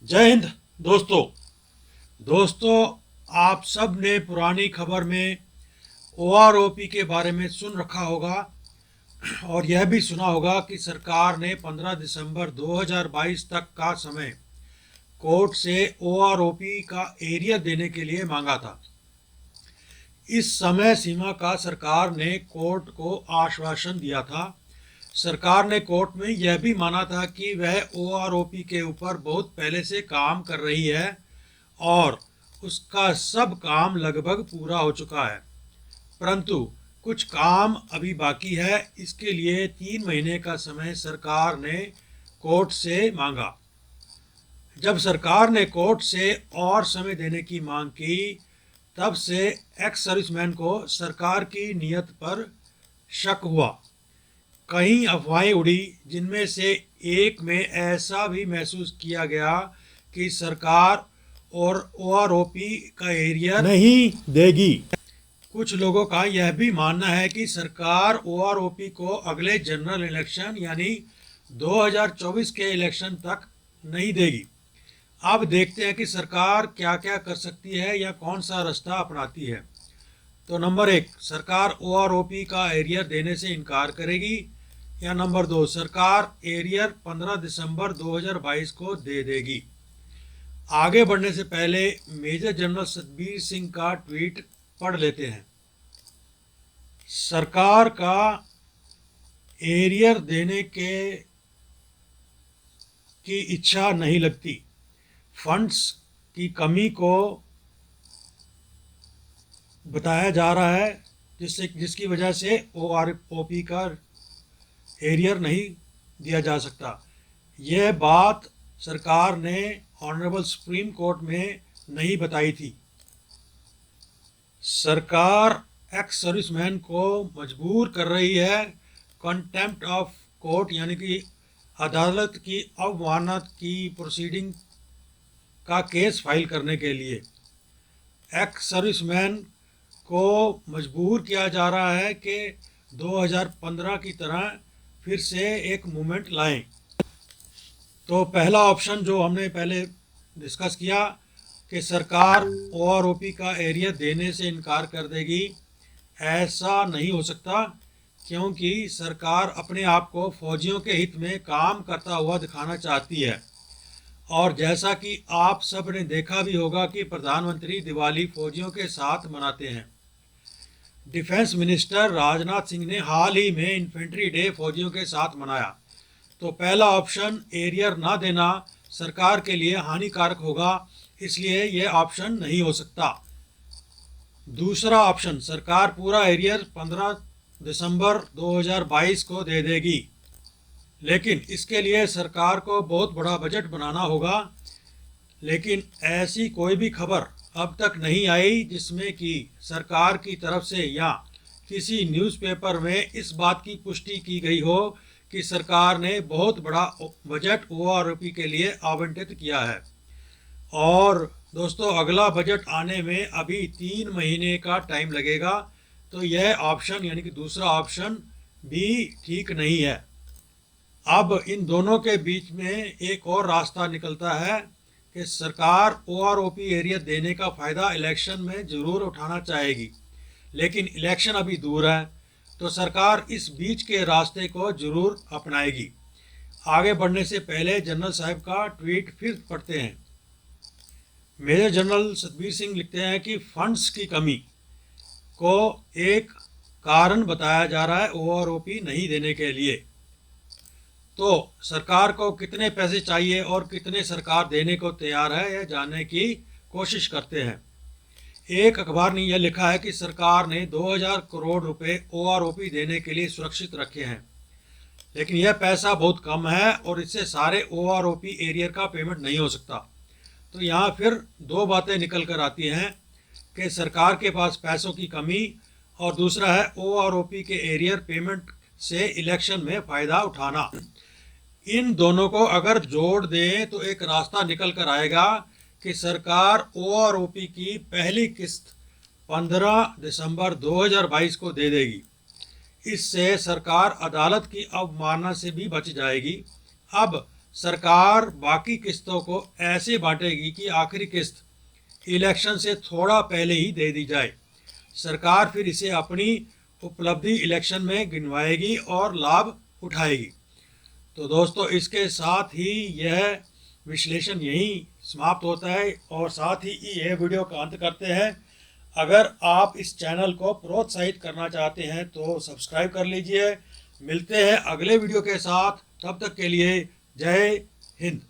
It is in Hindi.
जय हिंद दोस्तों आप सब ने पुरानी खबर में ओआरओपी के बारे में सुन रखा होगा और यह भी सुना होगा कि सरकार ने 15 दिसंबर 2022 तक का समय कोर्ट से ओआरओपी का एरियर देने के लिए मांगा था। इस समय सीमा का सरकार ने कोर्ट को आश्वासन दिया था। सरकार ने कोर्ट में यह भी माना था कि वह ओआरओपी के ऊपर बहुत पहले से काम कर रही है और उसका सब काम लगभग पूरा हो चुका है, परंतु कुछ काम अभी बाकी है। इसके लिए 3 महीने का समय सरकार ने कोर्ट से मांगा। जब सरकार ने कोर्ट से और समय देने की मांग की, तब से एक्स सर्विसमैन को सरकार की नीयत पर शक हुआ। कई अफवाहें उड़ी, जिनमें से एक में ऐसा भी महसूस किया गया कि सरकार और ओआरओपी का एरियर नहीं देगी। कुछ लोगों का यह भी मानना है कि सरकार ओआरओपी को अगले जनरल इलेक्शन यानी 2024 के इलेक्शन तक नहीं देगी। अब देखते हैं कि सरकार क्या क्या कर सकती है या कौन सा रास्ता अपनाती है। तो नंबर 1, सरकार ओआरओपी का एरियर देने से इनकार करेगी, या नंबर 2, सरकार एरियर 15 दिसंबर 2022 को दे देगी। आगे बढ़ने से पहले मेजर जनरल सतबीर सिंह का ट्वीट पढ़ लेते हैं। सरकार का एरियर देने की इच्छा नहीं लगती। फंड्स की कमी को बताया जा रहा है, जिसकी वजह से ओआरओपी का एरियर नहीं दिया जा सकता। यह बात सरकार ने ऑनरेबल सुप्रीम कोर्ट में नहीं बताई थी। सरकार एक्स सर्विसमैन को मजबूर कर रही है कंटेम्प्ट ऑफ कोर्ट यानी कि अदालत की अवमानना की प्रोसीडिंग का केस फाइल करने के लिए। एक्स सर्विसमैन को मजबूर किया जा रहा है कि 2015 की तरह फिर से एक मूवमेंट लाएं। तो पहला ऑप्शन जो हमने पहले डिस्कस किया कि सरकार ओआरओपी का एरियर देने से इनकार कर देगी, ऐसा नहीं हो सकता, क्योंकि सरकार अपने आप को फौजियों के हित में काम करता हुआ दिखाना चाहती है। और जैसा कि आप सब ने देखा भी होगा कि प्रधानमंत्री दिवाली फौजियों के साथ मनाते हैं। डिफेंस मिनिस्टर राजनाथ सिंह ने हाल ही में इन्फेंट्री डे फौजियों के साथ मनाया। तो पहला ऑप्शन एरियर ना देना सरकार के लिए हानिकारक होगा, इसलिए यह ऑप्शन नहीं हो सकता। दूसरा ऑप्शन, सरकार पूरा एरियर 15 दिसंबर 2022 को दे देगी, लेकिन इसके लिए सरकार को बहुत बड़ा बजट बनाना होगा। लेकिन ऐसी कोई भी खबर अब तक नहीं आई जिसमें कि सरकार की तरफ से या किसी न्यूज़पेपर में इस बात की पुष्टि की गई हो कि सरकार ने बहुत बड़ा बजट ओआरओपी के लिए आवंटित किया है। और दोस्तों, अगला बजट आने में अभी 3 महीने का टाइम लगेगा, तो यह ऑप्शन यानी कि दूसरा ऑप्शन भी ठीक नहीं है। अब इन दोनों के बीच में एक और रास्ता निकलता है कि सरकार ओआरओपी एरिया देने का फ़ायदा इलेक्शन में ज़रूर उठाना चाहेगी, लेकिन इलेक्शन अभी दूर है, तो सरकार इस बीच के रास्ते को ज़रूर अपनाएगी। आगे बढ़ने से पहले जनरल साहब का ट्वीट फिर पढ़ते हैं। मेजर जनरल सतबीर सिंह लिखते हैं कि फंड्स की कमी को एक कारण बताया जा रहा है ओआरओपी नहीं देने के लिए। तो सरकार को कितने पैसे चाहिए और कितने सरकार देने को तैयार है, यह जानने की कोशिश करते हैं। एक अखबार ने यह लिखा है कि सरकार ने 2000 करोड़ रुपए ओआरओपी देने के लिए सुरक्षित रखे हैं, लेकिन यह पैसा बहुत कम है और इससे सारे ओआरओपी एरियर का पेमेंट नहीं हो सकता। तो यहाँ फिर दो बातें निकल कर आती हैं कि सरकार के पास पैसों की कमी और दूसरा है ओआरओपी के एरियर पेमेंट से इलेक्शन में फ़ायदा उठाना। इन दोनों को अगर जोड़ दें तो एक रास्ता निकल कर आएगा कि सरकार ओआरओपी की पहली किस्त 15 दिसंबर 2022 को दे देगी। इससे सरकार अदालत की अवमानना से भी बच जाएगी। अब सरकार बाकी किस्तों को ऐसे बांटेगी कि आखिरी किस्त इलेक्शन से थोड़ा पहले ही दे दी जाए। सरकार फिर इसे अपनी उपलब्धि इलेक्शन में गिनवाएगी और लाभ उठाएगी। तो दोस्तों, इसके साथ ही यह विश्लेषण यहीं समाप्त होता है और साथ ही यह वीडियो का अंत करते हैं। अगर आप इस चैनल को प्रोत्साहित करना चाहते हैं तो सब्सक्राइब कर लीजिए। मिलते हैं अगले वीडियो के साथ, तब तक के लिए जय हिंद।